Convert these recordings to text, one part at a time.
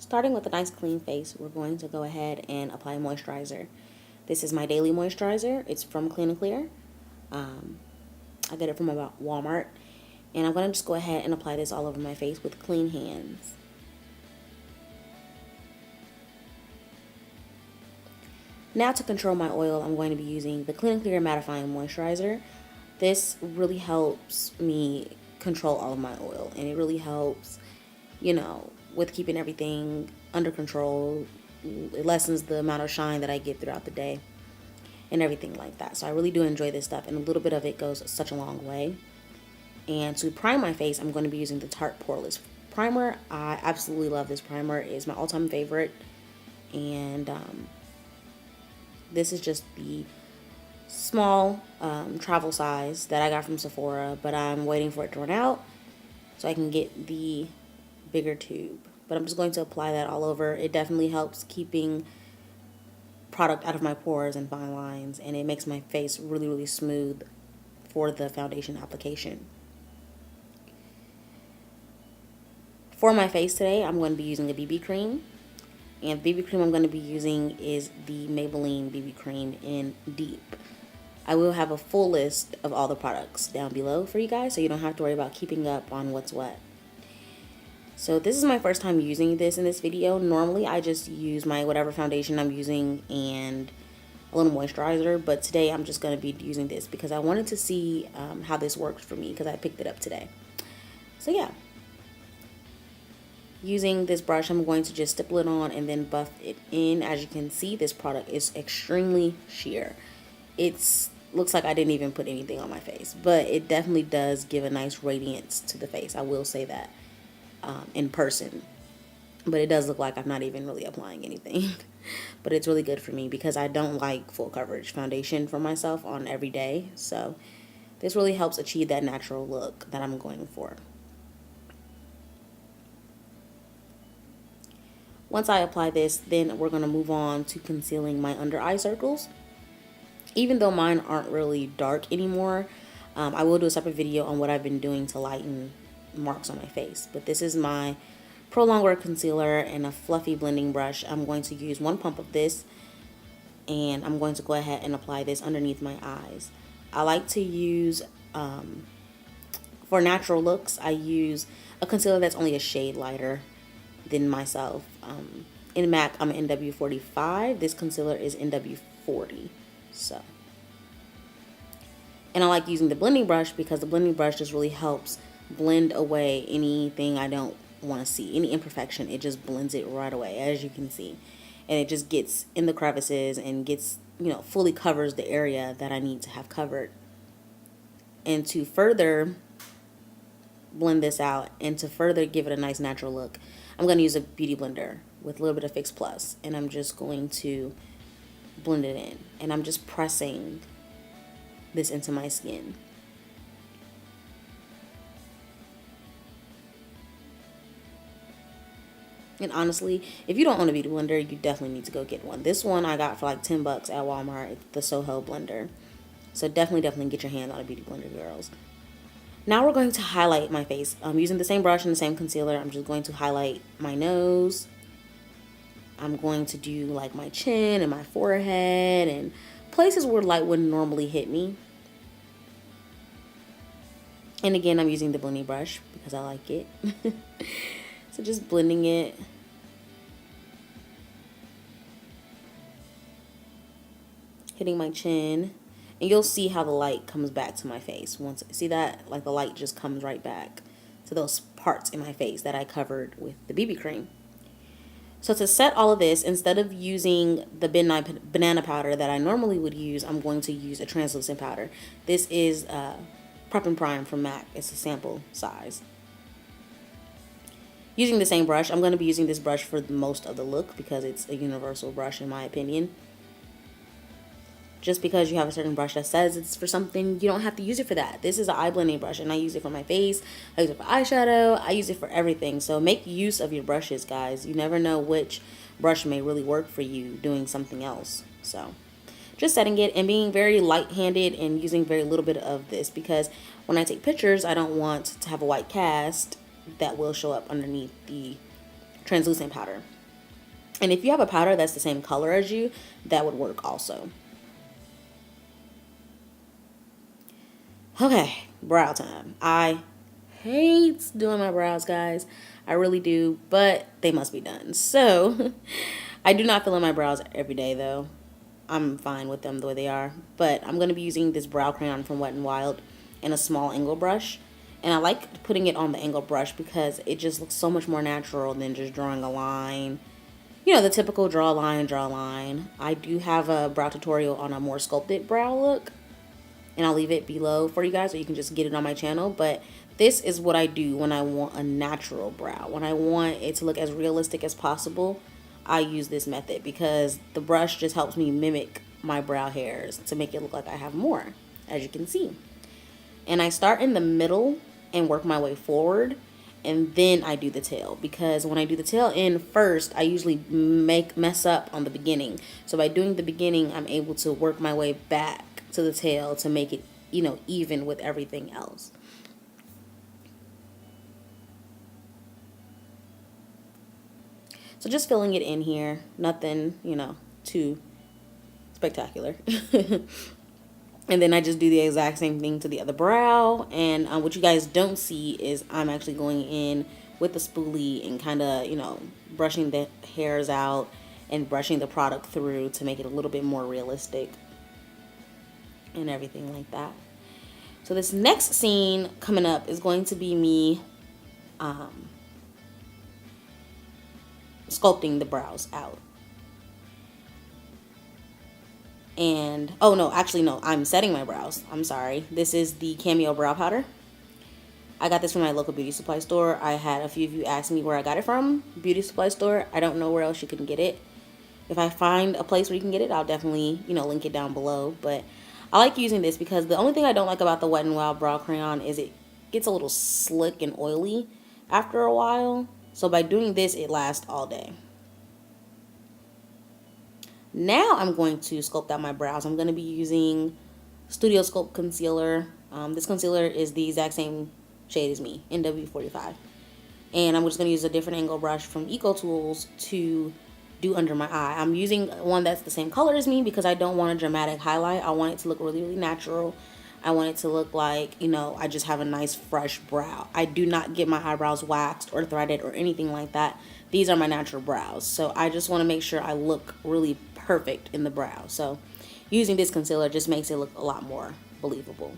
Starting with a nice clean face, we're going to go ahead and apply moisturizer. This is my daily moisturizer. It's from Clean and Clear. I get it from about Walmart. And I'm going to just go ahead and apply this all over my face with clean hands. Now to control my oil, I'm going to be using the Clean and Clear mattifying moisturizer. This really helps me control all of my oil, and it really helps, with keeping everything under control. It lessens the amount of shine that I get throughout the day and everything like that. So I really do enjoy this stuff, and a little bit of it goes such a long way. And to prime my face, I'm going to be using the Tarte Poreless Primer. I absolutely love this primer. It's my all-time favorite. And this is just the small travel size that I got from Sephora, but I'm waiting for it to run out so I can get the bigger tube. But I'm just going to apply that all over. It definitely helps keeping product out of my pores and fine lines, and it makes my face really, really smooth for the foundation application. For my face today, I'm going to be using a BB cream. And the BB cream I'm going to be using is the Maybelline BB cream in Deep. I will have a full list of all the products down below for you guys, so you don't have to worry about keeping up on what's what. So this is my first time using this in this video. Normally I just use my whatever foundation I'm using and a little moisturizer, but today I'm just going to be using this because I wanted to see how this works for me because I picked it up today. So yeah. Using this brush, I'm going to just stipple it on and then buff it in. As you can see, this product is extremely sheer. It looks like I didn't even put anything on my face, but it definitely does give a nice radiance to the face. I will say that in person, but it does look like I'm not even really applying anything. But it's really good for me because I don't like full coverage foundation for myself on every day. So this really helps achieve that natural look that I'm going for. Once I apply this, then we're going to move on to concealing my under eye circles. Even though mine aren't really dark anymore, I will do a separate video on what I've been doing to lighten marks on my face. But this is my Pro Longwear concealer and a fluffy blending brush. I'm going to use one pump of this, and I'm going to go ahead and apply this underneath my eyes. I like to use, for natural looks, I use a concealer that's only a shade lighter than myself. In MAC, I'm NW45. This concealer is NW40. So, and I like using the blending brush because the blending brush just really helps blend away anything I don't want to see, any imperfection. It just blends it right away, as you can see, and it just gets in the crevices and gets, fully covers the area that I need to have covered. And to further blend this out and to further give it a nice natural look, I'm going to use a beauty blender with a little bit of Fix Plus, and I'm just going to blend it in, and I'm just pressing this into my skin. And honestly, if you don't own a beauty blender, you definitely need to go get one. This one I got for like 10 bucks at Walmart, the Soho blender. So definitely get your hand on a beauty blender, girls. Now we're going to highlight my face. I'm using the same brush and the same concealer. I'm just going to highlight my nose. I'm going to do like my chin and my forehead and places where light wouldn't normally hit me. And again, I'm using the blending brush because I like it. So just blending it. Hitting my chin. And you'll see how the light comes back to my face. Once, see that? Like the light just comes right back to those parts in my face that I covered with the BB cream. So to set all of this, instead of using the banana powder that I normally would use, I'm going to use a translucent powder. This is Prep and Prime from MAC. It's a sample size. Using the same brush, I'm going to be using this brush for most of the look because it's a universal brush in my opinion. Just because you have a certain brush that says it's for something, you don't have to use it for that. This is an eye blending brush, and I use it for my face. I use it for eyeshadow. I use it for everything. So make use of your brushes, guys. You never know which brush may really work for you doing something else. So just setting it and being very light-handed and using very little bit of this because when I take pictures, I don't want to have a white cast that will show up underneath the translucent powder. And if you have a powder that's the same color as you, that would work also. Okay, brow time. I hate doing my brows, guys. I really do, but they must be done. So, I do not fill in my brows every day, though. I'm fine with them the way they are. But I'm going to be using this brow crayon from Wet n Wild and a small angle brush. And I like putting it on the angle brush because it just looks so much more natural than just drawing a line. You know, the typical draw a line, draw a line. I do have a brow tutorial on a more sculpted brow look. And I'll leave it below for you guys so you can just get it on my channel. But this is what I do when I want a natural brow. When I want it to look as realistic as possible, I use this method because the brush just helps me mimic my brow hairs to make it look like I have more, as you can see. And I start in the middle and work my way forward, and then I do the tail, because when I do the tail end first, I usually mess up on the beginning. So by doing the beginning, I'm able to work my way back to the tail to make it, you know, even with everything else. So just filling it in here, nothing, you know, too spectacular. And then I just do the exact same thing to the other brow. And what you guys don't see is I'm actually going in with the spoolie and kind of, you know, brushing the hairs out and brushing the product through to make it a little bit more realistic and everything like that. So this next scene coming up is going to be me sculpting the brows out. And, oh no, actually no, I'm setting my brows. I'm sorry. This is the Cameo brow powder. I got this from my local beauty supply store. I had a few of you ask me where I got it from. Beauty supply store. I don't know where else you can get it. If I find a place where you can get it, I'll definitely, you know, link it down below. But I like using this because the only thing I don't like about the Wet n Wild brow crayon is it gets a little slick and oily after a while. So by doing this, it lasts all day. Now I'm going to sculpt out my brows. I'm going to be using Studio Sculpt Concealer. This concealer is the exact same shade as me, NW45. And I'm just going to use a different angle brush from Eco Tools to do under my eye. I'm using one that's the same color as me because I don't want a dramatic highlight. I want it to look really, really natural. I want it to look like, you know, I just have a nice fresh brow. I do not get my eyebrows waxed or threaded or anything like that. These are my natural brows. So I just want to make sure I look really perfect in the brow. So using this concealer just makes it look a lot more believable.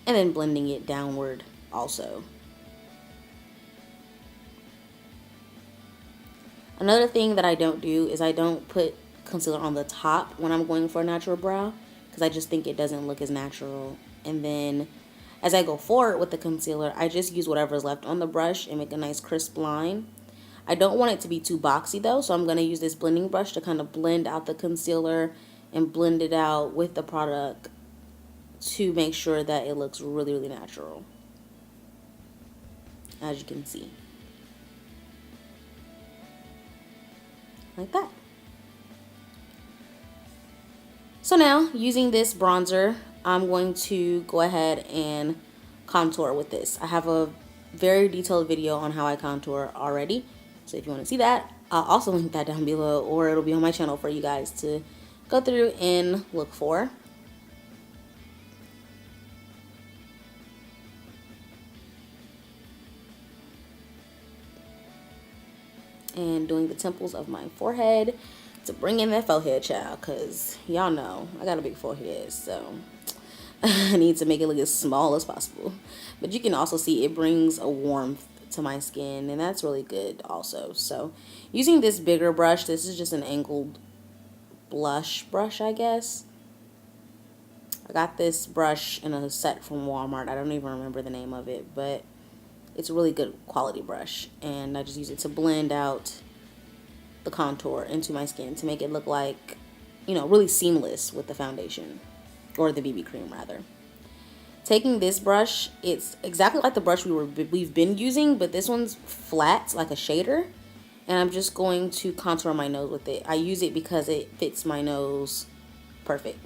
And then blending it downward also. Another thing that I don't do is I don't put concealer on the top when I'm going for a natural brow because I just think it doesn't look as natural. And then as I go forward with the concealer, I just use whatever's left on the brush and make a nice crisp line. I don't want it to be too boxy though, so I'm going to use this blending brush to kind of blend out the concealer and blend it out with the product to make sure that it looks really, really natural, as you can see. Like that. So now, using this bronzer, I'm going to go ahead and contour with this. I have a very detailed video on how I contour already. So if you want to see that, I'll also link that down below, or it'll be on my channel for you guys to go through and look for. And doing the temples of my forehead to bring in that forehead, child, because y'all know I got a big forehead, so I need to make it look as small as possible. But you can also see it brings a warmth to my skin, and that's really good also. So using this bigger brush, this is just an angled blush brush, I guess. I got this brush in a set from Walmart. I don't even remember the name of it, but it's a really good quality brush, and I just use it to blend out the contour into my skin to make it look like, you know, really seamless with the foundation, or the BB cream rather. Taking this brush, it's exactly like the brush we've been using, but this one's flat like a shader, and I'm just going to contour my nose with it. I use it because it fits my nose perfect.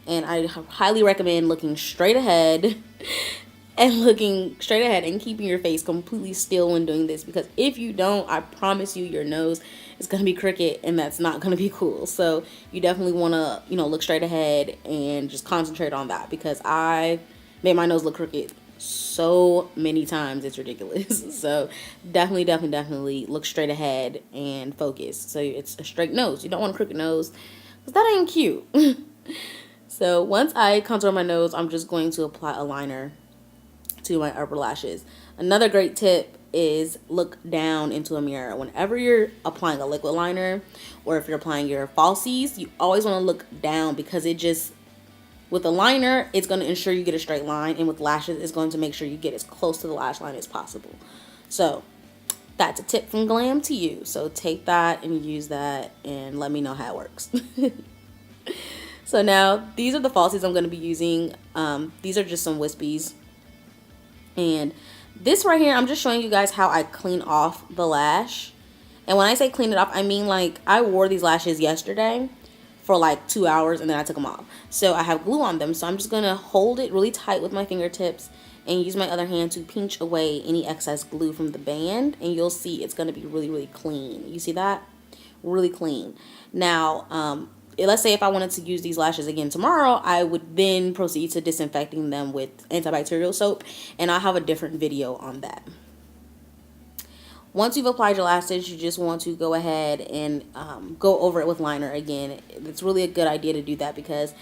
And I highly recommend looking straight ahead and looking straight ahead and keeping your face completely still when doing this, because if you don't, I promise you your nose is going to be crooked and that's not going to be cool. So you definitely want to, you know, look straight ahead and just concentrate on that, because I made my nose look crooked so many times, it's ridiculous. So definitely look straight ahead and focus. So it's a straight nose. You don't want a crooked nose, because that ain't cute. So once I contour my nose, I'm just going to apply a liner to my upper lashes. Another great tip is look down into a mirror. Whenever you're applying a liquid liner, or if you're applying your falsies, you always want to look down, because it just, with a liner, it's going to ensure you get a straight line, and with lashes, it's going to make sure you get as close to the lash line as possible. So that's a tip from Glam to you. So take that and use that and let me know how it works. So now these are the falsies I'm going to be using. These are just some wispies. And this right here, I'm just showing you guys how I clean off the lash. And when I say clean it off, I mean like I wore these lashes yesterday for like 2 hours and then I took them off. So I have glue on them. So I'm just going to hold it really tight with my fingertips and use my other hand to pinch away any excess glue from the band. And you'll see it's going to be really clean. You see that? Really clean. Now, let's say if I wanted to use these lashes again tomorrow, I would then proceed to disinfecting them with antibacterial soap, and I'll have a different video on that. Once you've applied your lashes, you just want to go ahead and go over it with liner again. It's really a good idea to do that, because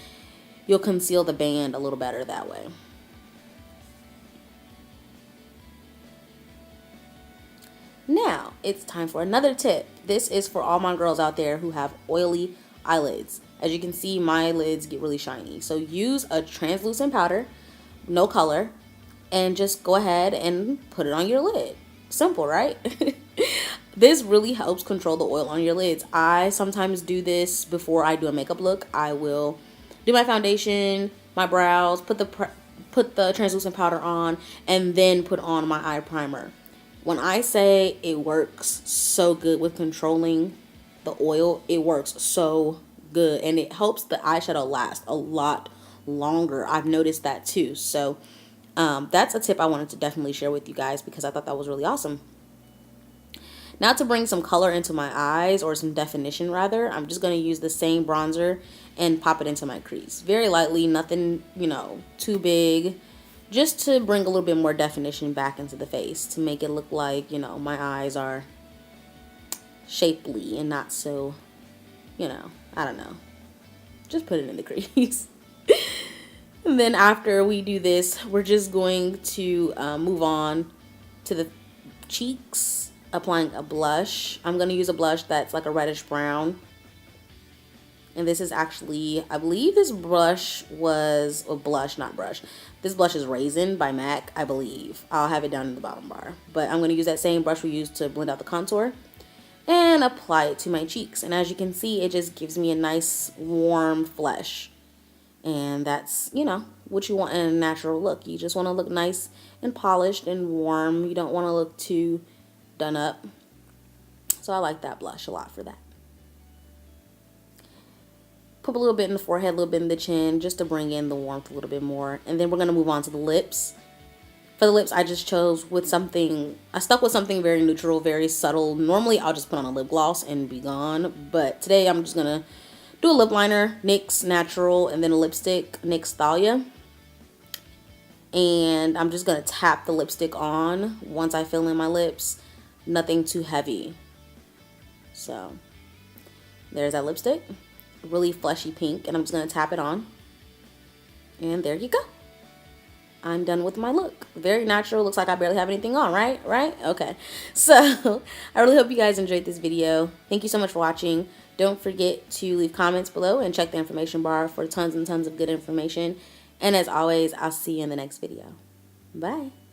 you'll conceal the band a little better that way. Now, it's time for another tip. This is for all my girls out there who have oily eyelids. As you can see, my lids get really shiny. So use a translucent powder, no color, and just go ahead and put it on your lid. Simple, right? This really helps control the oil on your lids. I sometimes do this before I do a makeup look. I will do my foundation, my brows, put the translucent powder on, and then put on my eye primer. When I say it works so good with controlling the oil, it works so good, and it helps the eyeshadow last a lot longer. I've noticed that too. So that's a tip I wanted to definitely share with you guys, because I thought that was really awesome. Now, to bring some color into my eyes, or some definition rather, I'm just going to use the same bronzer and pop it into my crease very lightly, nothing, you know, too big, just to bring a little bit more definition back into the face, to make it look like, you know, my eyes are shapely and not so, you know, I don't know, just put it in the crease. And then after we do this, we're just going to move on to the cheeks, applying a blush. I'm going to use a blush that's like a reddish brown, and this is actually, I believe this blush was a blush, not brush. This blush is Raisin by MAC, I believe. I'll have it down in the bottom bar, but I'm going to use that same brush we used to blend out the contour and apply it to my cheeks. And as you can see, it just gives me a nice warm flesh. And that's, you know, what you want in a natural look. You just want to look nice and polished and warm. You don't want to look too done up. So I like that blush a lot for that. Put a little bit in the forehead, a little bit in the chin, just to bring in the warmth a little bit more. And then we're going to move on to the lips. For the lips, I just chose with something, I stuck with something very neutral, very subtle. Normally, I'll just put on a lip gloss and be gone. But today, I'm just going to do a lip liner, NYX Natural, and then a lipstick, NYX Thalia. And I'm just going to tap the lipstick on once I fill in my lips. Nothing too heavy. So, there's that lipstick. Really fleshy pink. And I'm just going to tap it on. And there you go. I'm done with my look. Very natural. Looks like I barely have anything on, right? Right? Okay. So, I really hope you guys enjoyed this video. Thank you so much for watching. Don't forget to leave comments below and check the information bar for tons and tons of good information. And as always, I'll see you in the next video. Bye.